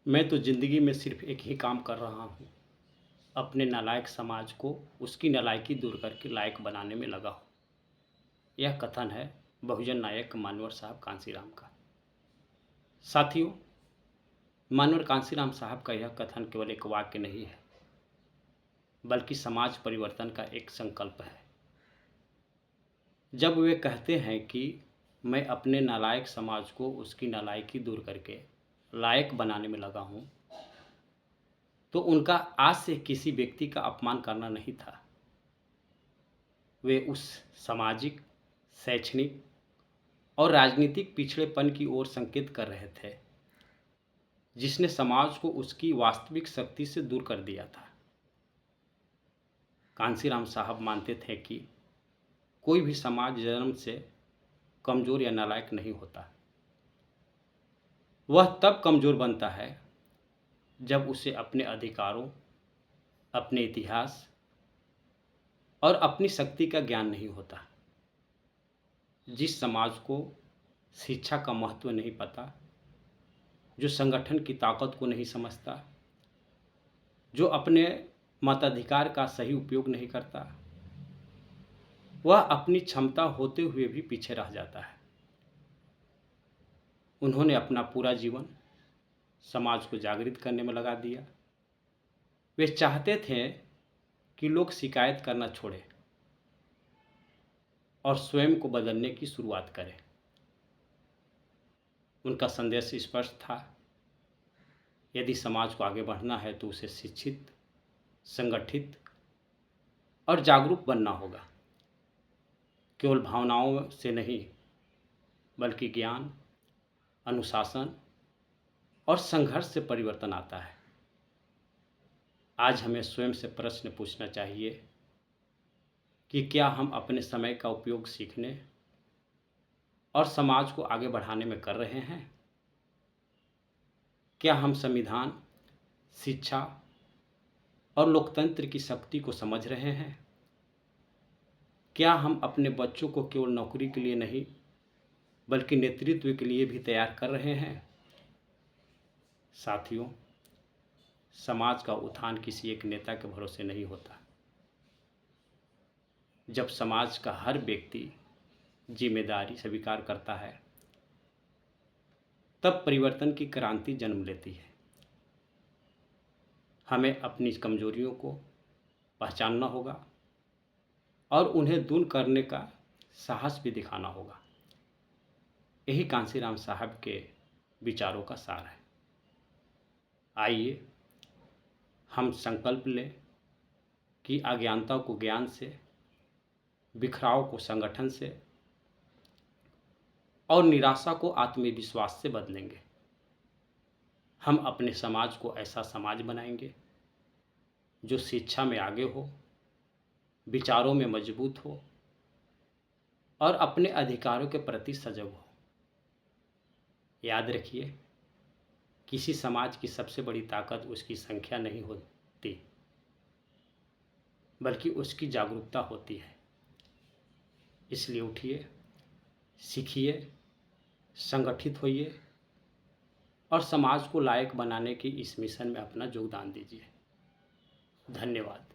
मैं तो ज़िंदगी में सिर्फ़ एक ही काम कर रहा हूँ, अपने नालायक समाज को उसकी नालायकी दूर करके लायक बनाने में लगा हूँ। यह कथन है बहुजन नायक मानवर साहब कांसीराम का। साथियों, मानवर कांसीराम साहब का यह कथन केवल एक वाक्य नहीं है, बल्कि समाज परिवर्तन का एक संकल्प है। जब वे कहते हैं कि मैं अपने नालायक समाज को उसकी नालायकी दूर करके लायक बनाने में लगा हूँ, तो उनका आज से किसी व्यक्ति का अपमान करना नहीं था। वे उस सामाजिक, शैक्षणिक और राजनीतिक पिछड़ेपन की ओर संकेत कर रहे थे, जिसने समाज को उसकी वास्तविक शक्ति से दूर कर दिया था। कांसीराम साहब मानते थे कि कोई भी समाज जन्म से कमज़ोर या नालायक नहीं होता। वह तब कमज़ोर बनता है जब उसे अपने अधिकारों, अपने इतिहास और अपनी शक्ति का ज्ञान नहीं होता। जिस समाज को शिक्षा का महत्व नहीं पता, जो संगठन की ताकत को नहीं समझता, जो अपने मताधिकार का सही उपयोग नहीं करता, वह अपनी क्षमता होते हुए भी पीछे रह जाता है। उन्होंने अपना पूरा जीवन समाज को जागृत करने में लगा दिया। वे चाहते थे कि लोग शिकायत करना छोड़ें और स्वयं को बदलने की शुरुआत करें। उनका संदेश स्पष्ट था, यदि समाज को आगे बढ़ना है तो उसे शिक्षित, संगठित और जागरूक बनना होगा। केवल भावनाओं से नहीं, बल्कि ज्ञान, अनुशासन और संघर्ष से परिवर्तन आता है। आज हमें स्वयं से प्रश्न पूछना चाहिए कि क्या हम अपने समय का उपयोग सीखने और समाज को आगे बढ़ाने में कर रहे हैं? क्या हम संविधान, शिक्षा और लोकतंत्र की शक्ति को समझ रहे हैं? क्या हम अपने बच्चों को केवल नौकरी के लिए नहीं, बल्कि नेतृत्व के लिए भी तैयार कर रहे हैं? साथियों, समाज का उत्थान किसी एक नेता के भरोसे नहीं होता। जब समाज का हर व्यक्ति जिम्मेदारी स्वीकार करता है, तब परिवर्तन की क्रांति जन्म लेती है। हमें अपनी कमजोरियों को पहचानना होगा और उन्हें दूर करने का साहस भी दिखाना होगा। यही कांसीराम साहब के विचारों का सार है। आइए हम संकल्प लें कि अज्ञानता को ज्ञान से, बिखराव को संगठन से और निराशा को आत्मविश्वास से बदलेंगे। हम अपने समाज को ऐसा समाज बनाएंगे जो शिक्षा में आगे हो, विचारों में मजबूत हो और अपने अधिकारों के प्रति सजग हो। याद रखिए, किसी समाज की सबसे बड़ी ताकत उसकी संख्या नहीं होती, बल्कि उसकी जागरूकता होती है। इसलिए उठिए, सीखिए, संगठित होइए और समाज को लायक बनाने की इस मिशन में अपना योगदान दीजिए। धन्यवाद।